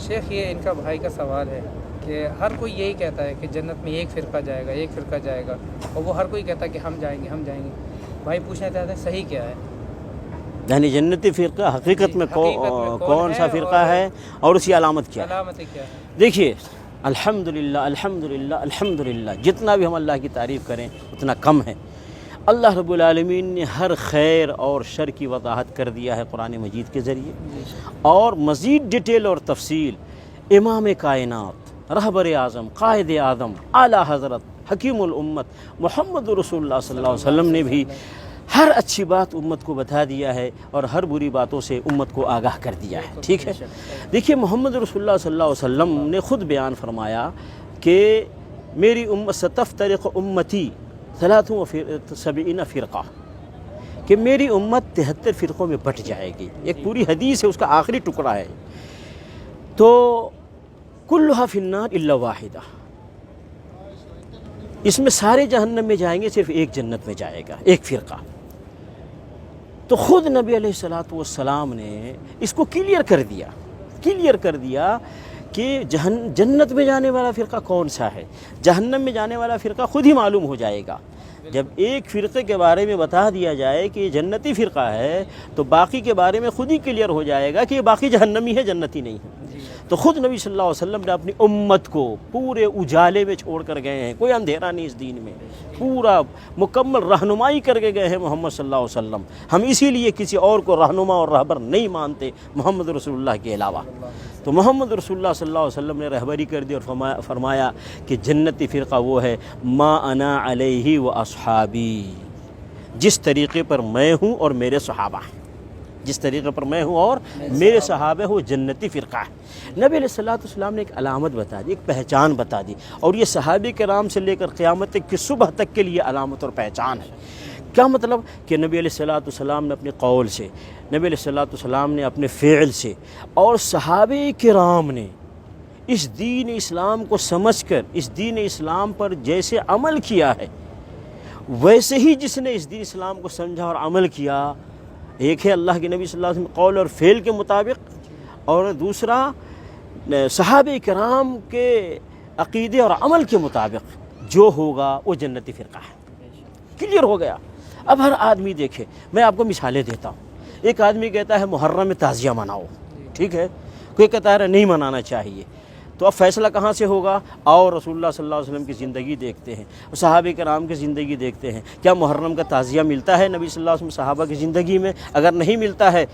شیخ یہ ان کا بھائی کا سوال ہے کہ ہر کوئی یہی کہتا ہے کہ جنت میں ایک فرقہ جائے گا، ایک فرقہ جائے گا، اور وہ ہر کوئی کہتا ہے کہ ہم جائیں گے ہم جائیں گے۔ بھائی پوچھنا چاہتے ہیں صحیح کیا ہے؟ یعنی جنتی فرقہ حقیقت میں کون سا فرقہ ہے اور اس کی علامت کیا ہے؟ علامتیں کیا ہے؟ دیکھیے الحمدللہ الحمدللہ الحمدللہ، جتنا بھی ہم اللہ کی تعریف کریں اتنا کم ہے۔ اللہ رب العالمین نے ہر خیر اور شر کی وضاحت کر دیا ہے قرآن مجید کے ذریعے، اور مزید ڈیٹیل اور تفصیل امام کائنات، رہبر اعظم، قائد اعظم، اعلیٰ حضرت، حکیم الامت محمد رسول اللہ صلی اللہ علیہ وسلم نے بھی ہر اچھی بات امت کو بتا دیا ہے اور ہر بری باتوں سے امت کو آگاہ کر دیا ہے۔ ٹھیک ہے، دیکھیے محمد رسول اللہ صلی اللہ علیہ وسلم نے خود بیان فرمایا کہ میری امت ستفترق امتی 73 فرقہ، کہ میری امت 73 فرقوں میں بٹ جائے گی۔ ایک پوری حدیث ہے، اس کا آخری ٹکڑا ہے، تو کلھا فی النار الا واحدہ، اس میں سارے جہنم میں جائیں گے، صرف ایک جنت میں جائے گا، ایک فرقہ۔ تو خود نبی علیہ الصلوۃ والسلام نے اس کو کلیئر کر دیا کہ جنت میں جانے والا فرقہ کون سا ہے، جہنم میں جانے والا فرقہ خود ہی معلوم ہو جائے گا۔ جب ایک فرقے کے بارے میں بتا دیا جائے کہ یہ جنتی فرقہ ہے تو باقی کے بارے میں خود ہی کلیئر ہو جائے گا کہ یہ باقی جہنمی ہے، جنتی نہیں ہے۔ تو خود نبی صلی اللہ علیہ وسلم نے اپنی امت کو پورے اجالے میں چھوڑ کر گئے ہیں، کوئی اندھیرا نہیں اس دین میں، پورا مکمل رہنمائی کر کے گئے ہیں محمد صلی اللہ علیہ وسلم۔ ہم اسی لیے کسی اور کو رہنما اور رہبر نہیں مانتے محمد رسول اللہ کے علاوہ۔ تو محمد رسول اللہ صلی اللہ علیہ وسلم نے رہبری کر دی اور فرمایا کہ جنتی فرقہ وہ ہے ما انا علیہ و اصحابی، جس طریقے پر میں ہوں اور میرے صحابہ ہیں، جس طریقے پر میں ہوں اور میرے صحابہ وہ جنتی فرقہ ہے۔ نبی علیہ السلام نے ایک علامت بتا دی، ایک پہچان بتا دی، اور یہ صحابہ کرام سے لے کر قیامت کی صبح تک کے لیے علامت اور پہچان ہے۔ کیا مطلب؟ کہ نبی علیہ السلام نے اپنے قول سے، نبی علیہ السلام نے اپنے فعل سے، اور صحابہ کرام نے اس دین اسلام کو سمجھ کر اس دین اسلام پر جیسے عمل کیا ہے، ویسے ہی جس نے اس دین اسلام کو سمجھا اور عمل کیا، ایک ہے اللہ کے نبی صلی اللہ علیہ وسلم قول اور فعل کے مطابق، اور دوسرا صحابہ کرام کے عقیدے اور عمل کے مطابق جو ہوگا وہ جنتی فرقہ ہے۔ کلیئر ہو گیا۔ اب ہر آدمی دیکھے، میں آپ کو مثالیں دیتا ہوں۔ ایک آدمی کہتا ہے محرم میں تعزیہ مناؤ، ٹھیک ہے، کوئی کہتا ہے نہیں منانا چاہیے، تو اب فیصلہ کہاں سے ہوگا؟ اور رسول اللہ صلی اللہ علیہ وسلم کی زندگی دیکھتے ہیں، صحابہ کرام کی زندگی دیکھتے ہیں، کیا محرم کا تعزیہ ملتا ہے نبی صلی اللہ علیہ وسلم صحابہ کی زندگی میں؟ اگر نہیں ملتا ہے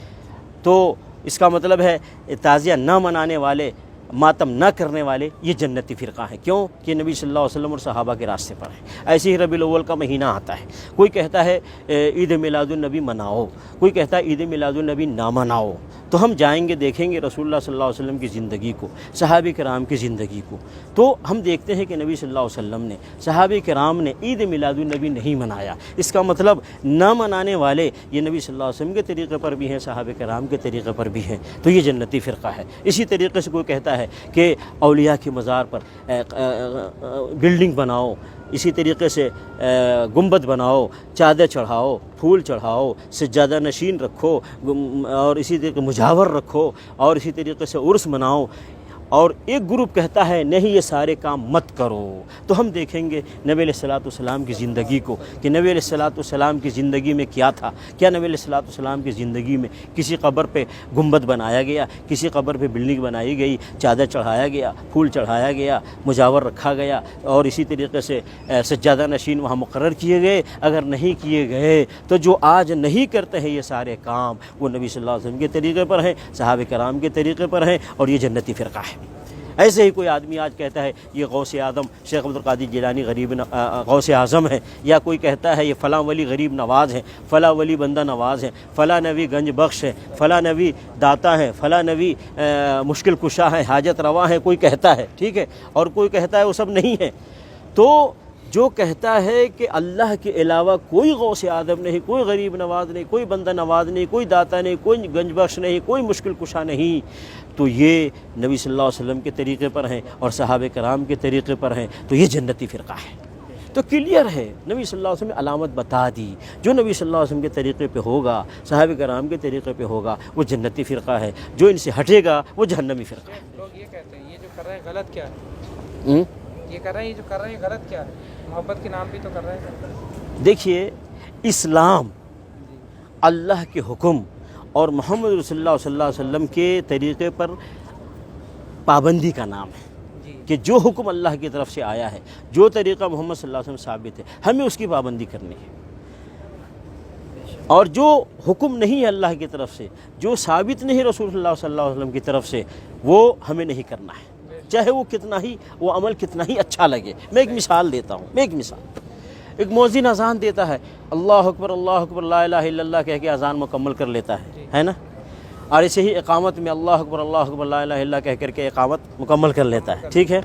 تو اس کا مطلب ہے تعزیہ نہ منانے والے، ماتم نہ کرنے والے یہ جنتی فرقہ ہیں۔ کیوں؟ کہ نبی صلی اللہ علیہ وسلم اور صحابہ کے راستے پر ہیں۔ ایسے ہی ربیع الاول کا مہینہ آتا ہے، کوئی کہتا ہے عید میلاد النبی مناؤ، کوئی کہتا ہے عید میلاد النبی نہ مناؤ، تو ہم جائیں گے دیکھیں گے رسول اللہ صلی اللہ علیہ وسلم کی زندگی کو، صحابہ کرام کی زندگی کو، تو ہم دیکھتے ہیں کہ نبی صلی اللہ علیہ وسلم نے، صحابہ کرام نے عید میلاد النبی نہیں منایا۔ اس کا مطلب نہ منانے والے یہ نبی صلی اللہ علیہ وسلم کے طریقے پر بھی ہیں، صحابہ کرام کے طریقے پر بھی ہیں، تو یہ جنتی فرقہ ہے۔ اسی طریقے سے کوئی کہتا ہے کہ اولیاء کے مزار پر بلڈنگ بناؤ، اسی طریقے سے گنبد بناؤ، چادر چڑھاؤ، پھول چڑھاؤ، سجادہ نشین رکھو، اور اسی طریقے مجاور رکھو، اور اسی طریقے سے عرس مناؤ، اور ایک گروپ کہتا ہے نہیں یہ سارے کام مت کرو۔ تو ہم دیکھیں گے نبی علیہ السلام کی زندگی کو کہ نبی علیہ السلام کی زندگی میں کیا تھا۔ کیا نبی علیہ السلام کی زندگی میں کسی قبر پہ گنبد بنایا گیا، کسی قبر پہ بلڈنگ بنائی گئی، چادر چڑھایا گیا، پھول چڑھایا گیا، مجاور رکھا گیا، اور اسی طریقے سے سجادہ نشین وہاں مقرر کیے گئے؟ اگر نہیں کیے گئے تو جو آج نہیں کرتے ہیں یہ سارے کام وہ نبی صلی اللہ علیہ وسلم کے طریقے پر ہیں، صحابہ کرام کے طریقے پر ہیں، اور یہ جنتی فرقہ ہے۔ ایسے ہی کوئی آدمی آج کہتا ہے یہ غوث اعظم شیخ عبد القادر جیلانی غوث اعظم ہے، یا کوئی کہتا ہے یہ فلاں ولی غریب نواز ہیں، فلاں ولی بندہ نواز ہیں، فلاں نبی گنج بخش ہے، فلاں نبی داتا ہیں، فلاں نبی مشکل کشا ہیں، حاجت روا ہیں، کوئی کہتا ہے، ٹھیک ہے، اور کوئی کہتا ہے وہ سب نہیں ہے۔ تو جو کہتا ہے کہ اللہ کے علاوہ کوئی غوث اعظم نہیں، کوئی غریب نواز نہیں، کوئی بندہ نواز نہیں، کوئی داتا نہیں، کوئی گنج بخش نہیں، کوئی مشکل کشا نہیں، تو یہ نبی صلی اللہ علیہ وسلم کے طریقے پر ہیں اور صحابہ کرام کے طریقے پر ہیں، تو یہ جنتی فرقہ ہے۔ تو کلیئر ہے، نبی صلی اللہ علیہ وسلم نے علامت بتا دی، جو نبی صلی اللہ علیہ وسلم کے طریقے پہ ہوگا، صحابہ کرام کے طریقے پہ ہوگا، وہ جنتی فرقہ ہے، جو ان سے ہٹے گا وہ جہنمی فرقہ ہے۔ لوگ یہ کہتے ہیں یہ جو کر رہے ہیں غلط کیا ہے، ہوں؟ یہ کر رہے ہیں، یہ جو کر رہے ہیں غلط کیا ہے، محبت کے نام بھی تو کر رہے ہیں۔ دیکھیے، اسلام اللہ کے حکم اور محمد رسول اللہ صلی اللہ علیہ وسلم کے طریقے پر پابندی کا نام ہے، جی کہ جو حکم اللہ کی طرف سے آیا ہے، جو طریقہ محمد صلی اللہ علیہ وسلم ثابت ہے، ہمیں اس کی پابندی کرنی ہے، اور جو حکم نہیں ہے اللہ کی طرف سے، جو ثابت نہیں رسول اللہ صلی اللہ علیہ وسلم کی طرف سے، وہ ہمیں نہیں کرنا ہے، چاہے وہ کتنا ہی وہ عمل کتنا ہی اچھا لگے۔ میں ایک مثال دیتا ہوں، ایک مؤذن اذان دیتا ہے، اللہ اکبر لا الہ الا اللہ کہہ کے اذان مکمل کر لیتا ہے نا، اور ایسے ہی اقامت میں اللہ اکبر لا الہ الا اللہ کہہ کر کے اقامت مکمل کر لیتا ہے، ٹھیک ہے۔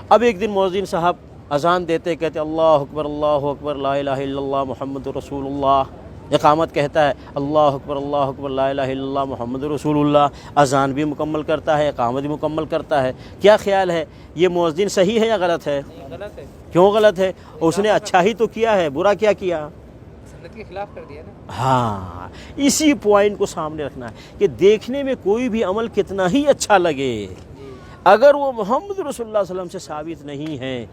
اب ایک دن مؤذن صاحب اذان دیتے کہتے اللہ اکبر لا الہ الا اللہ محمد رسول اللہ، اقامت کہتا ہے اللہ اکبر لا الہ الا اللہ محمد رسول اللہ، اذان بھی مکمل کرتا ہے، اقامت بھی مکمل کرتا ہے۔ کیا خیال ہے، یہ مؤذن صحیح ہے یا غلط ہے؟ غلط ہے، کیوں غلط ہے؟ اس نے اچھا ہی تو کیا ہے، برا کیا کیا؟ سنت کے خلاف کر دیا نا۔ ہاں، اسی پوائنٹ کو سامنے رکھنا ہے کہ دیکھنے میں کوئی بھی عمل کتنا ہی اچھا لگے، اگر وہ محمد رسول اللہ صلی اللہ علیہ وسلم سے ثابت نہیں ہے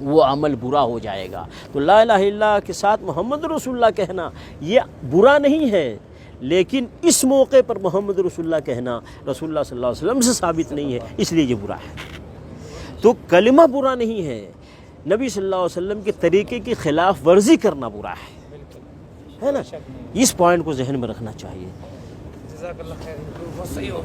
وہ عمل برا ہو جائے گا۔ تو لا الہ الا اللہ کے ساتھ محمد رسول اللہ کہنا یہ برا نہیں ہے، لیکن اس موقع پر محمد رسول اللہ کہنا رسول اللہ صلی اللہ علیہ وسلم سے ثابت نہیں ہے، اس لیے یہ برا ہے۔ تو کلمہ برا نہیں ہے، نبی صلی اللہ علیہ وسلم کے طریقے کی خلاف ورزی کرنا برا ہے نا؟ اس پوائنٹ کو ذہن میں رکھنا چاہیے۔ جزاک اللہ خیر، بہت صحیح ہو